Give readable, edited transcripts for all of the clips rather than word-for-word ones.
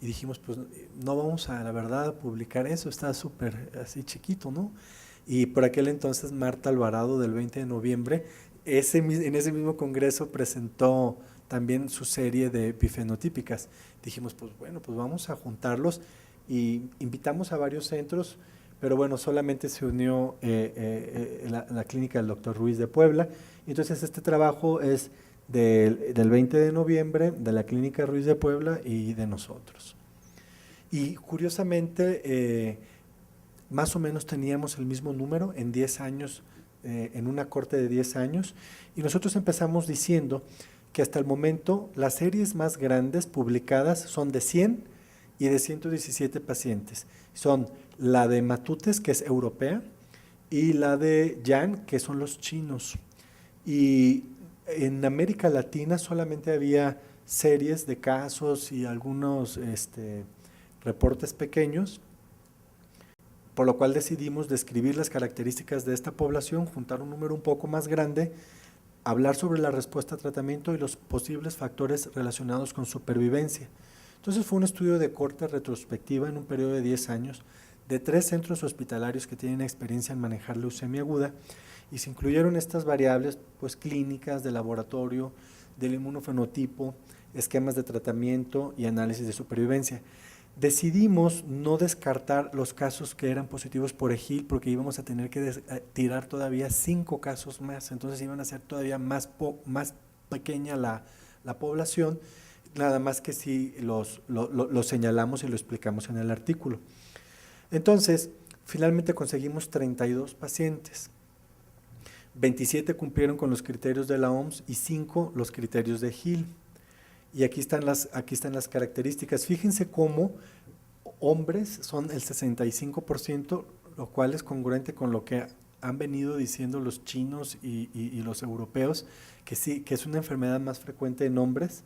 y dijimos, pues no vamos a, la verdad, a publicar eso, está súper así chiquito, ¿no? Y por aquel entonces Marta Alvarado del 20 de noviembre, en ese mismo congreso presentó también su serie de bifenotípicas. Dijimos, pues bueno, pues vamos a juntarlos y invitamos a varios centros, pero bueno, solamente se unió la clínica del doctor Ruiz de Puebla. Entonces este trabajo es del 20 de noviembre, de la clínica Ruiz de Puebla y de nosotros. Y curiosamente, más o menos teníamos el mismo número en 10 años, en una corte de 10 años, y nosotros empezamos diciendo que hasta el momento las series más grandes publicadas son de 100 y de 117 pacientes. Son la de Matutes, que es europea, y la de Yan, que son los chinos. Y en América Latina solamente había series de casos y algunos reportes pequeños, por lo cual decidimos describir las características de esta población, juntar un número un poco más grande, hablar sobre la respuesta a tratamiento y los posibles factores relacionados con supervivencia. Entonces fue un estudio de corte retrospectiva en un periodo de 10 años de 3 centros hospitalarios que tienen experiencia en manejar leucemia aguda, y se incluyeron estas variables pues clínicas, de laboratorio, del inmunofenotipo, esquemas de tratamiento y análisis de supervivencia. Decidimos no descartar los casos que eran positivos por EGIL porque íbamos a tener que tirar todavía 5 casos más, entonces iban a ser todavía más pequeña la población, nada más que si lo señalamos y lo explicamos en el artículo. Entonces, finalmente conseguimos 32 pacientes. 27 cumplieron con los criterios de la OMS y 5 los criterios de EGIL. Y aquí están las características. Fíjense cómo hombres son el 65%, lo cual es congruente con lo que han venido diciendo los chinos y los europeos, que sí, que es una enfermedad más frecuente en hombres.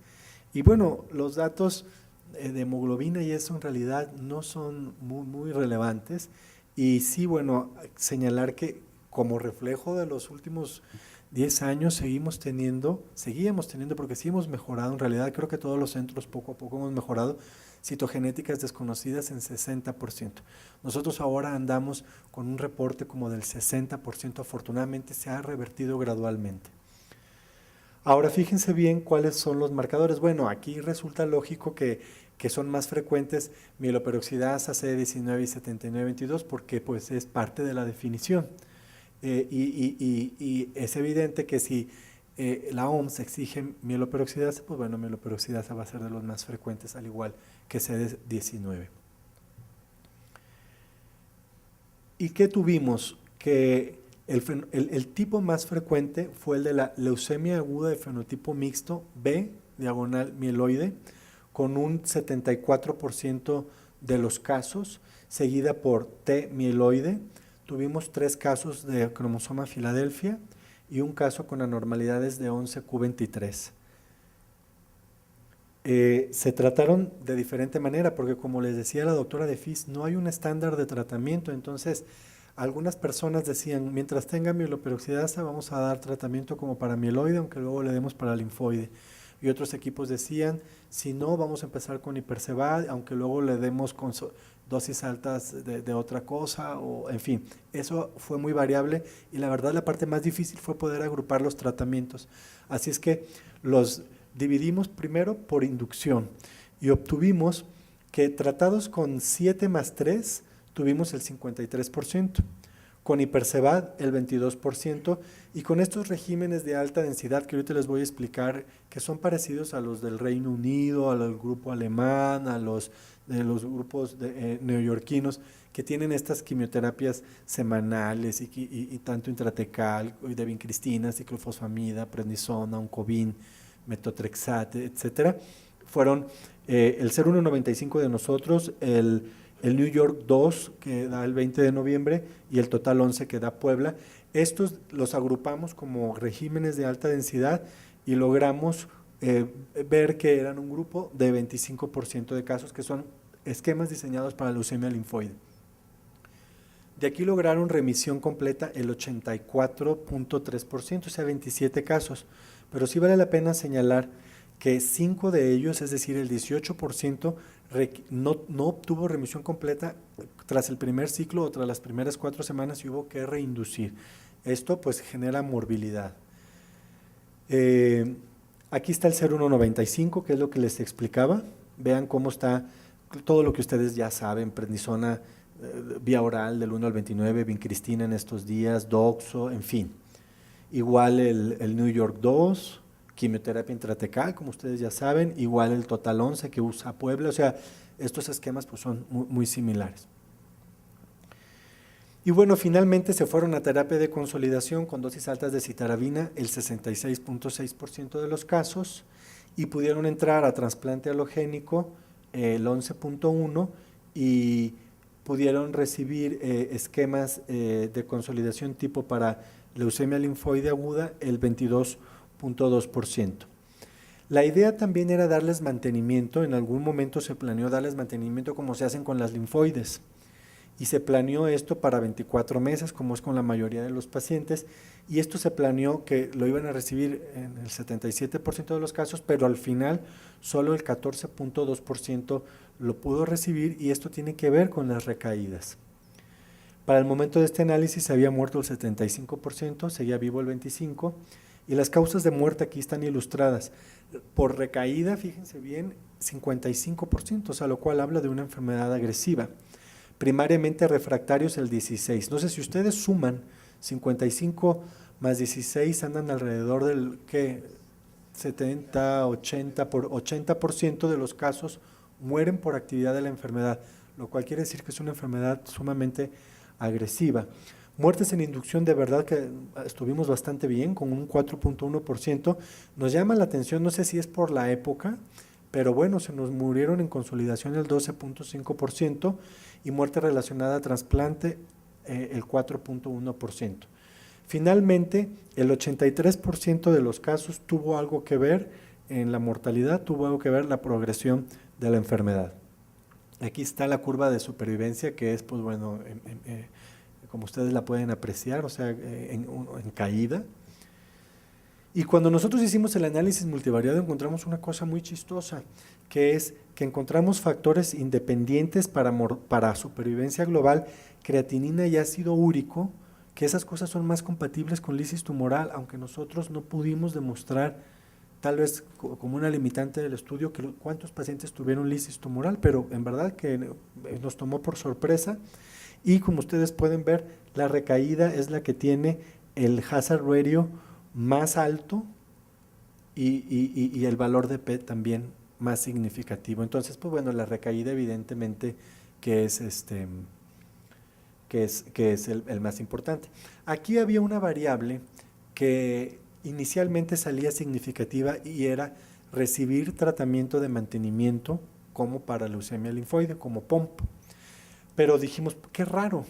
Y bueno, los datos de hemoglobina y eso en realidad no son muy relevantes. Y sí, bueno, señalar que como reflejo de los últimos 10 años seguíamos teniendo, porque sí hemos mejorado, en realidad creo que todos los centros poco a poco hemos mejorado, citogenéticas desconocidas en 60%. Nosotros ahora andamos con un reporte como del 60%, afortunadamente se ha revertido gradualmente. Ahora fíjense bien cuáles son los marcadores. Bueno, aquí resulta lógico que son más frecuentes mieloperoxidasa, CD19 y 7922 porque pues es parte de la definición. Y es evidente que si la OMS exige mieloperoxidasa, pues bueno, mieloperoxidasa va a ser de los más frecuentes, al igual que CD19. ¿Y qué tuvimos? Que el tipo más frecuente fue el de la leucemia aguda de fenotipo mixto B, diagonal mieloide, con un 74% de los casos, seguida por T mieloide. Tuvimos 3 casos de cromosoma Filadelfia y un caso con anormalidades de 11q23. Se trataron de diferente manera porque, como les decía la doctora de FIS, no hay un estándar de tratamiento. Entonces, algunas personas decían, mientras tenga mieloperoxidasa vamos a dar tratamiento como para mieloide, aunque luego le demos para linfoide. Y otros equipos decían, si no, vamos a empezar con Hipercevad, aunque luego le demos con dosis altas de otra cosa, o en fin, eso fue muy variable y la verdad la parte más difícil fue poder agrupar los tratamientos. Así es que los dividimos primero por inducción y obtuvimos que tratados con 7+3 tuvimos el 53%, con Hipercevad el 22%, y con estos regímenes de alta densidad que ahorita les voy a explicar, que son parecidos a los del Reino Unido, al grupo alemán, a los de los grupos neoyorquinos, que tienen estas quimioterapias semanales y tanto intratecal, de vincristina, ciclofosfamida, prednisona, oncovin, metotrexate, etcétera, fueron el 0195 de nosotros, el New York 2 que da el 20 de noviembre y el Total 11 que da Puebla. Estos los agrupamos como regímenes de alta densidad y logramos ver que eran un grupo de 25% de casos que son esquemas diseñados para leucemia linfoide. De aquí lograron remisión completa el 84.3%, o sea 27 casos, pero sí vale la pena señalar que 5 de ellos, es decir, el 18%, no obtuvo remisión completa tras el primer ciclo o tras las primeras 4 semanas y hubo que reinducir. Esto pues genera morbilidad. Aquí está el 0195, que es lo que les explicaba. Vean cómo está todo lo que ustedes ya saben: prednisona vía oral del 1 al 29, vincristina en estos días, doxo, en fin. Igual el New York 2, quimioterapia intratecal, como ustedes ya saben, igual el Total 11 que usa Puebla. O sea, estos esquemas pues son muy similares. Y bueno, finalmente se fueron a terapia de consolidación con dosis altas de citarabina el 66.6% de los casos, y pudieron entrar a trasplante halogénico el 11.1%, y pudieron recibir esquemas de consolidación tipo para leucemia linfoide aguda el 22.2%. La idea también era darles mantenimiento. En algún momento se planeó darles mantenimiento como se hacen con las linfoides, y se planeó esto para 24 meses, como es con la mayoría de los pacientes, y esto se planeó que lo iban a recibir en el 77% de los casos, pero al final solo el 14.2% lo pudo recibir, y esto tiene que ver con las recaídas. Para el momento de este análisis había muerto el 75%, seguía vivo el 25%, y las causas de muerte aquí están ilustradas. Por recaída, fíjense bien, 55%, o sea, lo cual habla de una enfermedad agresiva. Primariamente refractarios el 16%. No sé si ustedes suman 55 más 16, andan alrededor del ¿qué? 70, 80% de los casos mueren por actividad de la enfermedad, lo cual quiere decir que es una enfermedad sumamente agresiva. Muertes en inducción, de verdad que estuvimos bastante bien, con un 4.1%. Nos llama la atención, no sé si es por la época, pero bueno, se nos murieron en consolidación el 12.5%, y muerte relacionada a trasplante el 4.1%. Finalmente, el 83% de los casos tuvo algo que ver en la mortalidad, tuvo algo que ver la progresión de la enfermedad. Aquí está la curva de supervivencia, que es, pues bueno, como ustedes la pueden apreciar, o sea, en caída. Y cuando nosotros hicimos el análisis multivariado encontramos una cosa muy chistosa, que es que encontramos factores independientes para supervivencia global, creatinina y ácido úrico, que esas cosas son más compatibles con lisis tumoral, aunque nosotros no pudimos demostrar, tal vez como una limitante del estudio, que cuántos pacientes tuvieron lisis tumoral, pero en verdad que nos tomó por sorpresa. Y como ustedes pueden ver, la recaída es la que tiene el hazard ratio más alto y el valor de P también más significativo. Entonces, pues bueno, la recaída evidentemente que es el más importante. Aquí había una variable que inicialmente salía significativa, y era recibir tratamiento de mantenimiento como para leucemia linfoide, como POMP. Pero dijimos, qué raro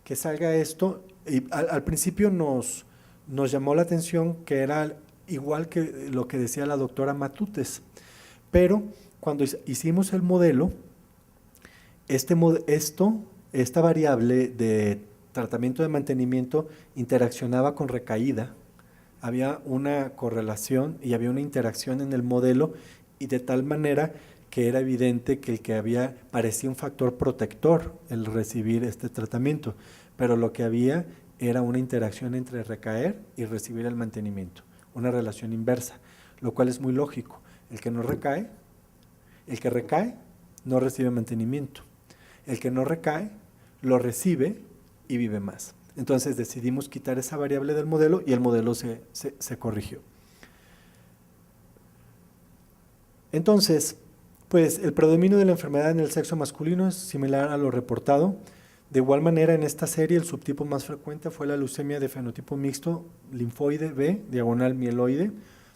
que salga esto, y al principio nos llamó la atención que era igual que lo que decía la doctora Matutes, pero cuando hicimos el modelo, esta variable de tratamiento de mantenimiento interaccionaba con recaída, había una correlación y había una interacción en el modelo, y de tal manera que era evidente que parecía un factor protector el recibir este tratamiento, pero lo que había era una interacción entre recaer y recibir el mantenimiento, una relación inversa, lo cual es muy lógico. El que recae no recibe mantenimiento, el que no recae lo recibe y vive más. Entonces decidimos quitar esa variable del modelo, y el modelo se corrigió. Entonces, pues el predominio de la enfermedad en el sexo masculino es similar a lo reportado. De igual manera, en esta serie el subtipo más frecuente fue la leucemia de fenotipo mixto linfoide B, diagonal mieloide.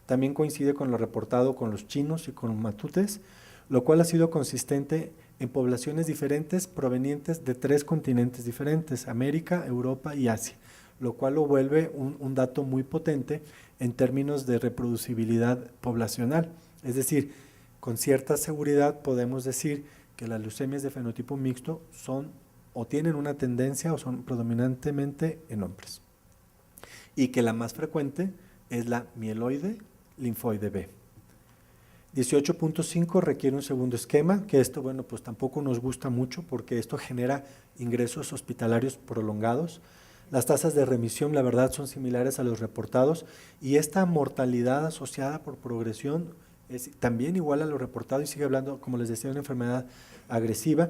También coincide con lo reportado con los chinos y con Matutes, lo cual ha sido consistente en poblaciones diferentes provenientes de 3 continentes diferentes: América, Europa y Asia, lo cual lo vuelve un dato muy potente en términos de reproducibilidad poblacional. Es decir, con cierta seguridad podemos decir que las leucemias de fenotipo mixto son o tienen una tendencia o son predominantemente en hombres, y que la más frecuente es la mieloide linfoide B. 18.5 requiere un segundo esquema, que esto, bueno, pues tampoco nos gusta mucho porque esto genera ingresos hospitalarios prolongados. Las tasas de remisión, la verdad, son similares a los reportados y esta mortalidad asociada por progresión es también igual a lo reportado y sigue hablando, como les decía, de una enfermedad agresiva.